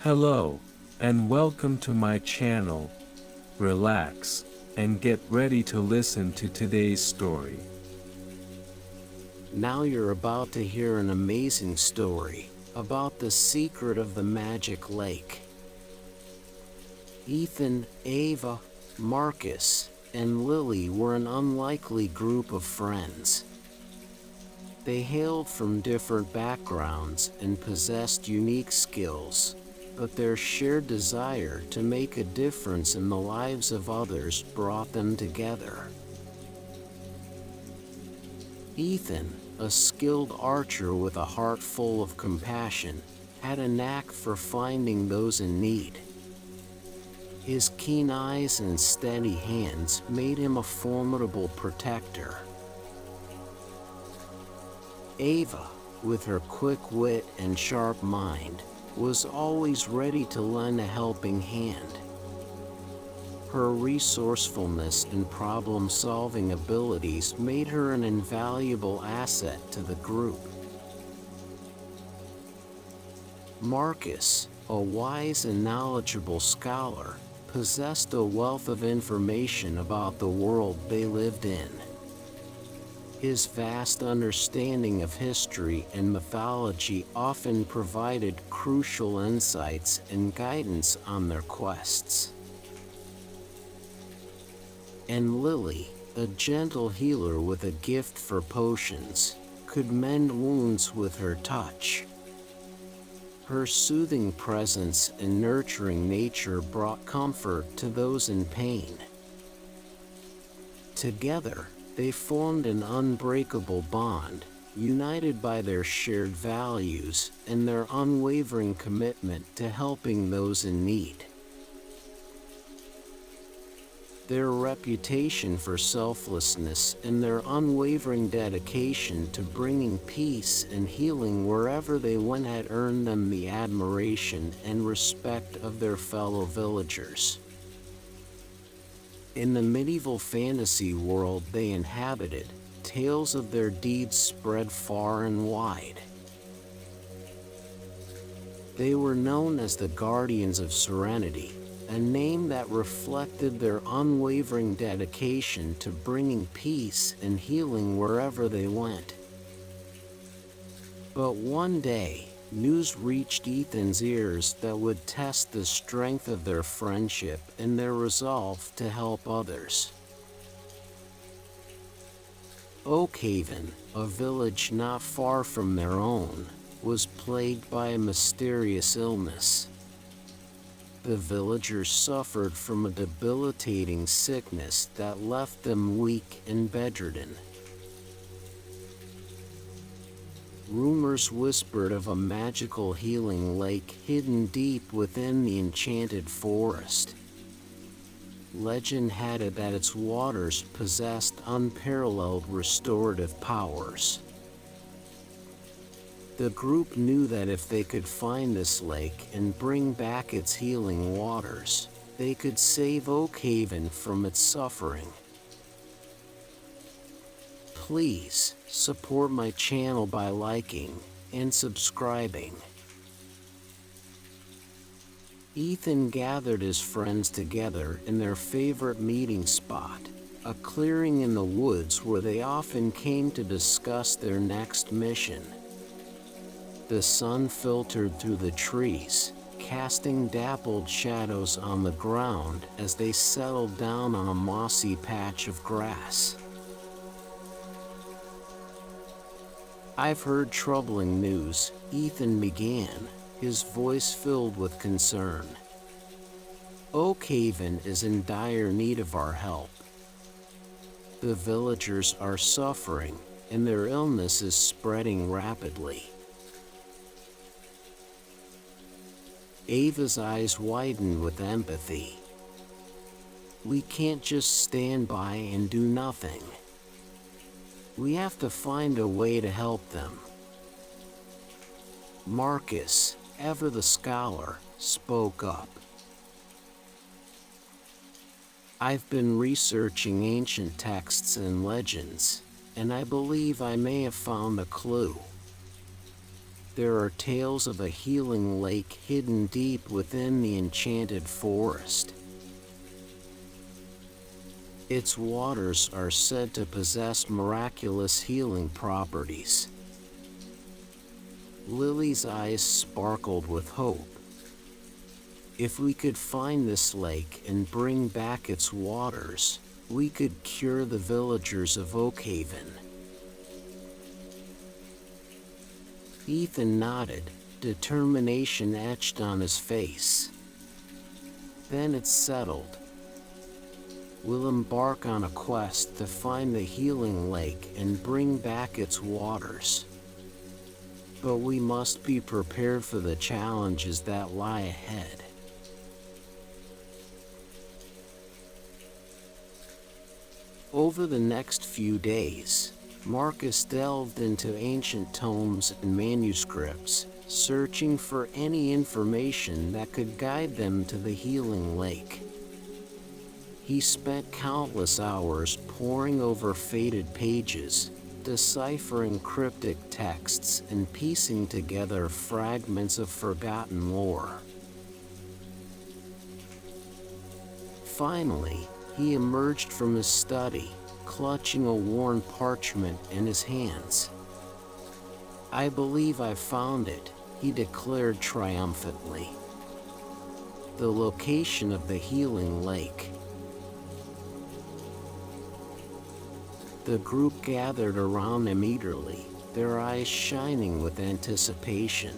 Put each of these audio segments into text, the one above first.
Hello, and welcome to my channel. Relax, and get ready to listen to today's story. Now you're about to hear an amazing story about the secret of the magic lake. Ethan, Ava, Marcus, and Lily were an unlikely group of friends. They hailed from different backgrounds and possessed unique skills, but their shared desire to make a difference in the lives of others brought them together. Ethan, a skilled archer with a heart full of compassion, had a knack for finding those in need. His keen eyes and steady hands made him a formidable protector. Ava, with her quick wit and sharp mind, was always ready to lend a helping hand. Her resourcefulness and problem-solving abilities made her an invaluable asset to the group. Marcus, a wise and knowledgeable scholar, possessed a wealth of information about the world they lived in. His vast understanding of history and mythology often provided crucial insights and guidance on their quests. And Lily, a gentle healer with a gift for potions, could mend wounds with her touch. Her soothing presence and nurturing nature brought comfort to those in pain. Together, they formed an unbreakable bond, united by their shared values and their unwavering commitment to helping those in need. Their reputation for selflessness and their unwavering dedication to bringing peace and healing wherever they went had earned them the admiration and respect of their fellow villagers. In the medieval fantasy world they inhabited, tales of their deeds spread far and wide. They were known as the Guardians of Serenity, a name that reflected their unwavering dedication to bringing peace and healing wherever they went. But one day, news reached Ethan's ears that would test the strength of their friendship and their resolve to help others. Oakhaven, a village not far from their own, was plagued by a mysterious illness. The villagers suffered from a debilitating sickness that left them weak and bedridden. Rumors whispered of a magical healing lake hidden deep within the enchanted forest. Legend had it that its waters possessed unparalleled restorative powers. The group knew that if they could find this lake and bring back its healing waters, they could save Oakhaven from its suffering. Please support my channel by liking and subscribing. Ethan gathered his friends together in their favorite meeting spot, a clearing in the woods where they often came to discuss their next mission. The sun filtered through the trees, casting dappled shadows on the ground as they settled down on a mossy patch of grass. "I've heard troubling news," Ethan began, his voice filled with concern. "Oakhaven is in dire need of our help. The villagers are suffering, and their illness is spreading rapidly." Ava's eyes widened with empathy. "We can't just stand by and do nothing. We have to find a way to help them." Marcus, ever the scholar, spoke up. "I've been researching ancient texts and legends, and I believe I may have found a clue. there are tales of a healing lake hidden deep within the enchanted forest. Its waters are said to possess miraculous healing properties. Lily's eyes sparkled with hope. If we could find this lake and bring back its waters, we could cure the villagers of Oakhaven. Ethan nodded, determination etched on his face. Then it settled. We'll embark on a quest to find the healing lake and bring back its waters. But we must be prepared for the challenges that lie ahead. Over the next few days, Marcus delved into ancient tomes and manuscripts, searching for any information that could guide them to the healing lake. He spent countless hours poring over faded pages, deciphering cryptic texts and piecing together fragments of forgotten lore. Finally, he emerged from his study, clutching a worn parchment in his hands. "I believe I found it," he declared triumphantly. "The location of the healing lake." The group gathered around him eagerly, their eyes shining with anticipation.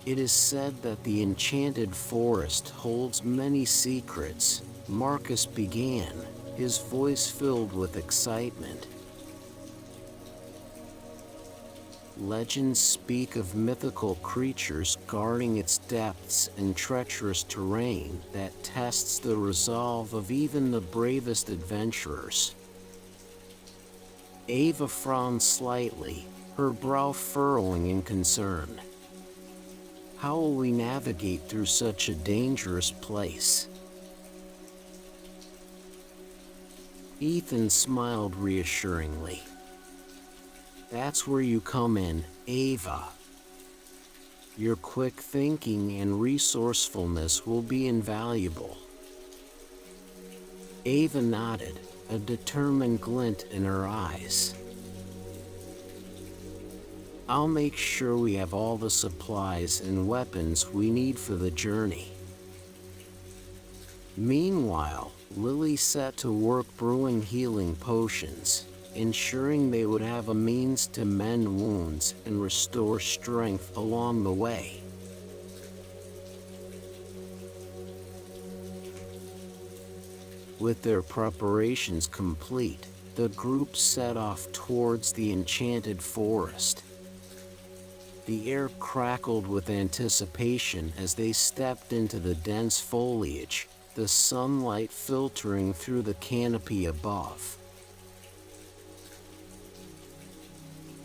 It is said that the enchanted forest holds many secrets, Marcus began, his voice filled with excitement. Legends speak of mythical creatures guarding its depths and treacherous terrain that tests the resolve of even the bravest adventurers. Ava frowned slightly, her brow furrowing in concern. How will we navigate through such a dangerous place? Ethan smiled reassuringly. That's where you come in, Ava. Your quick thinking and resourcefulness will be invaluable. Ava nodded, a determined glint in her eyes. I'll make sure we have all the supplies and weapons we need for the journey. Meanwhile, Lily set to work brewing healing potions, ensuring they would have a means to mend wounds and restore strength along the way. With their preparations complete, the group set off towards the enchanted forest. The air crackled with anticipation as they stepped into the dense foliage, the sunlight filtering through the canopy above.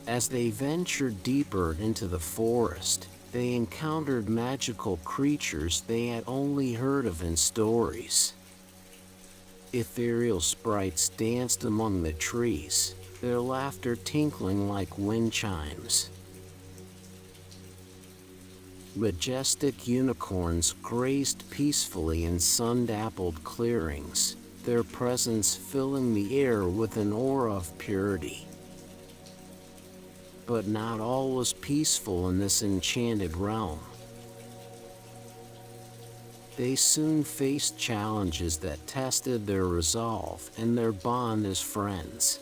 As they ventured deeper into the forest, they encountered magical creatures they had only heard of in stories. Ethereal sprites danced among the trees, their laughter tinkling like wind chimes. Majestic unicorns grazed peacefully in sun-dappled clearings, their presence filling the air with an aura of purity. But not all was peaceful in this enchanted realm. They soon faced challenges that tested their resolve and their bond as friends.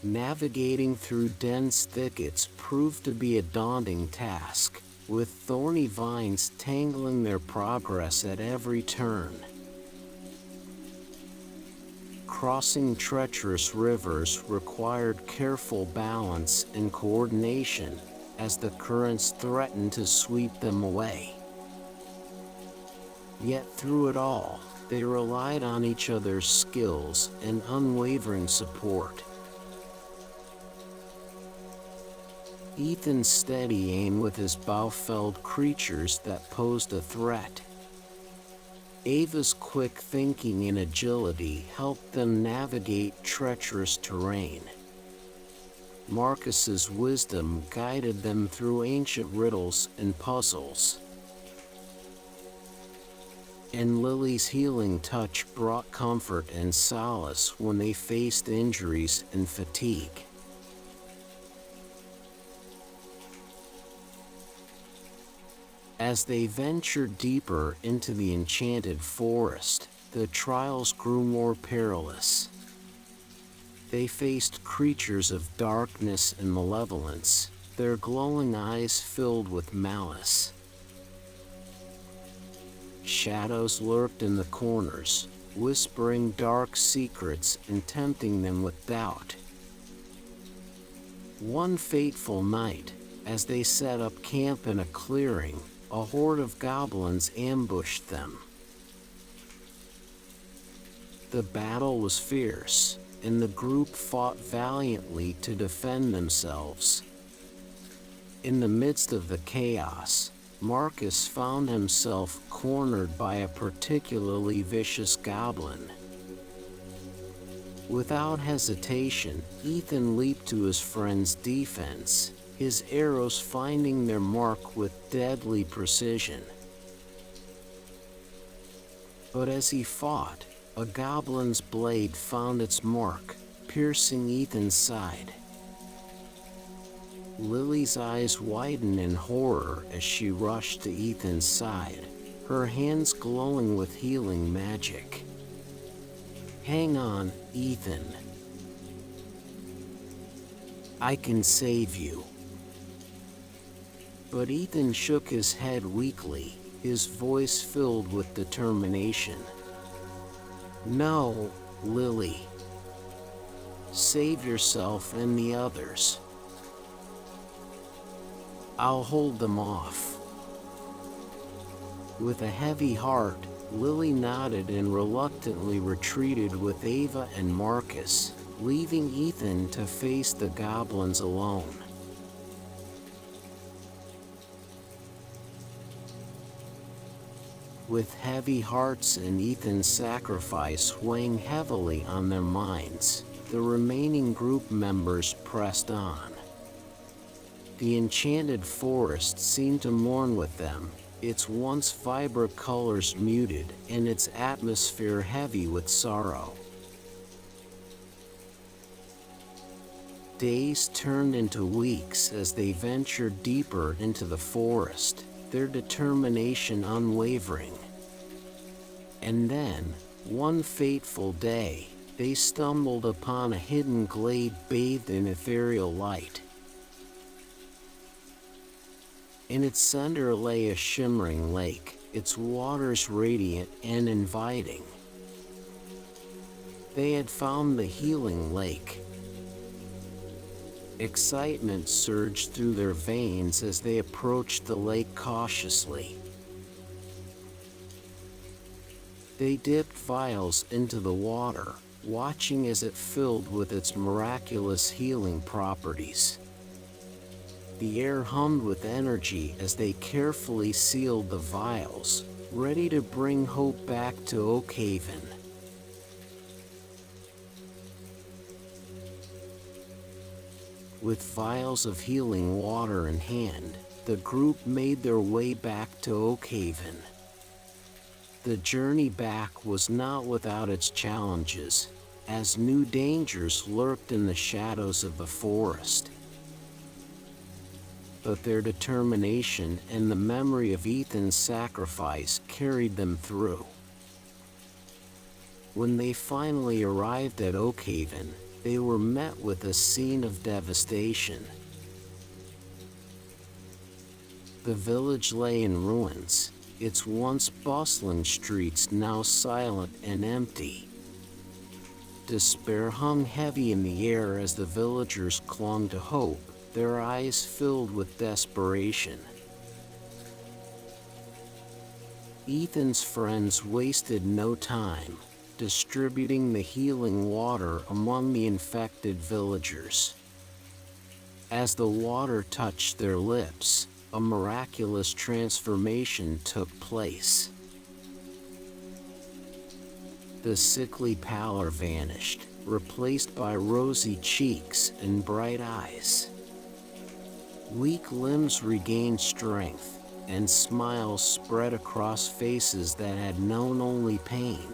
Navigating through dense thickets proved to be a daunting task, with thorny vines tangling their progress at every turn. Crossing treacherous rivers required careful balance and coordination, as the currents threatened to sweep them away. Yet through it all, they relied on each other's skills and unwavering support. Ethan's steady aim with his bow felled creatures that posed a threat. Ava's quick thinking and agility helped them navigate treacherous terrain. Marcus's wisdom guided them through ancient riddles and puzzles. And Lily's healing touch brought comfort and solace when they faced injuries and fatigue. As they ventured deeper into the enchanted forest, the trials grew more perilous. They faced creatures of darkness and malevolence, their glowing eyes filled with malice. Shadows lurked in the corners, whispering dark secrets and tempting them with doubt. One fateful night, as they set up camp in a clearing, a horde of goblins ambushed them. The battle was fierce, and the group fought valiantly to defend themselves. In the midst of the chaos, Marcus found himself cornered by a particularly vicious goblin. Without hesitation, Ethan leaped to his friend's defense, his arrows finding their mark with deadly precision. But as he fought, a goblin's blade found its mark, piercing Ethan's side. Lily's eyes widened in horror as she rushed to Ethan's side, her hands glowing with healing magic. "Hang on, Ethan. I can save you." But Ethan shook his head weakly, his voice filled with determination. "No, Lily. Save yourself and the others. I'll hold them off." With a heavy heart, Lily nodded and reluctantly retreated with Ava and Marcus, leaving Ethan to face the goblins alone. With heavy hearts and Ethan's sacrifice weighing heavily on their minds, the remaining group members pressed on. The enchanted forest seemed to mourn with them, its once vibrant colors muted and its atmosphere heavy with sorrow. Days turned into weeks as they ventured deeper into the forest, their determination unwavering. And then, one fateful day, they stumbled upon a hidden glade bathed in ethereal light. In its center lay a shimmering lake, its waters radiant and inviting. They had found the healing lake. Excitement surged through their veins as they approached the lake cautiously. They dipped vials into the water, watching as it filled with its miraculous healing properties. The air hummed with energy as they carefully sealed the vials, ready to bring hope back to Oakhaven. With vials of healing water in hand, the group made their way back to Oakhaven. The journey back was not without its challenges, as new dangers lurked in the shadows of the forest. But their determination and the memory of Ethan's sacrifice carried them through. When they finally arrived at Oakhaven, they were met with a scene of devastation. The village lay in ruins, its once bustling streets now silent and empty. Despair hung heavy in the air as the villagers clung to hope, their eyes filled with desperation. Ethan's friends wasted no time, distributing the healing water among the infected villagers. As the water touched their lips, a miraculous transformation took place. The sickly pallor vanished, replaced by rosy cheeks and bright eyes. Weak limbs regained strength, and smiles spread across faces that had known only pain.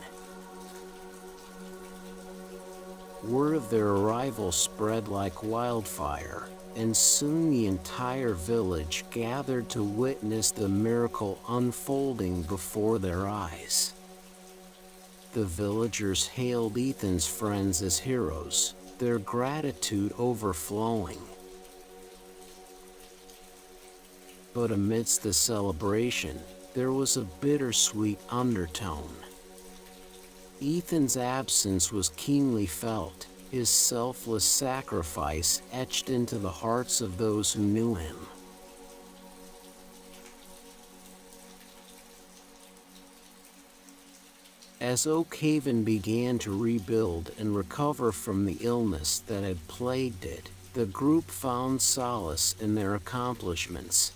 Word of their arrival spread like wildfire, and soon the entire village gathered to witness the miracle unfolding before their eyes. The villagers hailed Ethan's friends as heroes, their gratitude overflowing. But amidst the celebration, there was a bittersweet undertone. Ethan's absence was keenly felt, his selfless sacrifice etched into the hearts of those who knew him. As Oak Haven began to rebuild and recover from the illness that had plagued it, the group found solace in their accomplishments.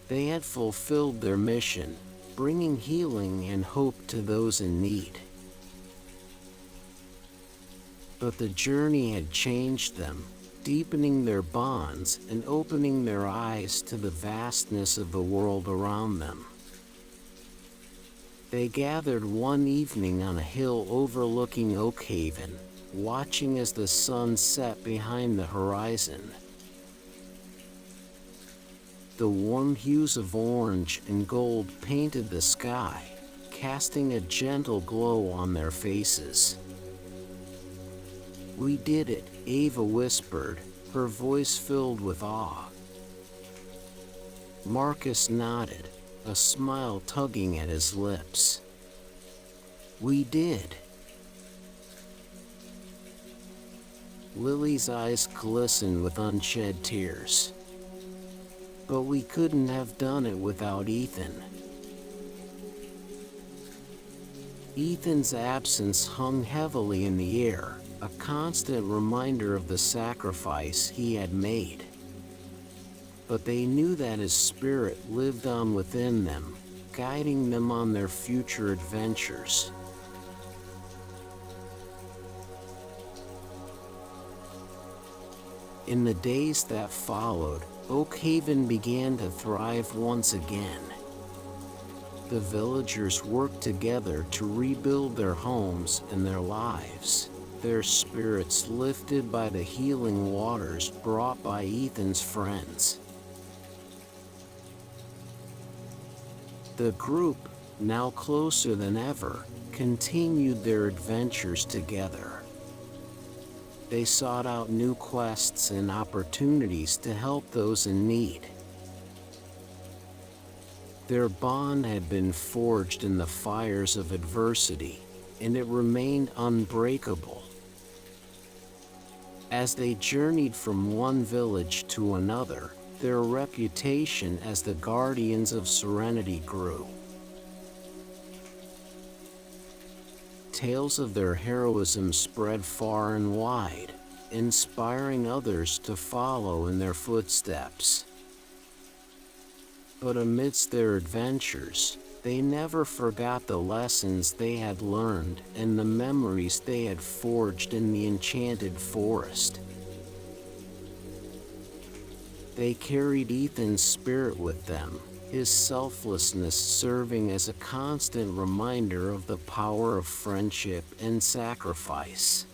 They had fulfilled their mission, bringing healing and hope to those in need. But the journey had changed them, deepening their bonds and opening their eyes to the vastness of the world around them. They gathered one evening on a hill overlooking Oak Haven, watching as the sun set behind the horizon. The warm hues of orange and gold painted the sky, casting a gentle glow on their faces. "We did it," Ava whispered, her voice filled with awe. Marcus nodded, a smile tugging at his lips. "We did." Lily's eyes glistened with unshed tears. "But we couldn't have done it without Ethan." Ethan's absence hung heavily in the air, a constant reminder of the sacrifice he had made. But they knew that his spirit lived on within them, guiding them on their future adventures. In the days that followed, Oak Haven began to thrive once again. The villagers worked together to rebuild their homes and their lives, their spirits lifted by the healing waters brought by Ethan's friends. The group, now closer than ever, continued their adventures together. They sought out new quests and opportunities to help those in need. Their bond had been forged in the fires of adversity, and it remained unbreakable. As they journeyed from one village to another, their reputation as the guardians of serenity grew. Tales of their heroism spread far and wide, inspiring others to follow in their footsteps. But amidst their adventures, they never forgot the lessons they had learned and the memories they had forged in the enchanted forest. They carried Ethan's spirit with them, his selflessness serving as a constant reminder of the power of friendship and sacrifice.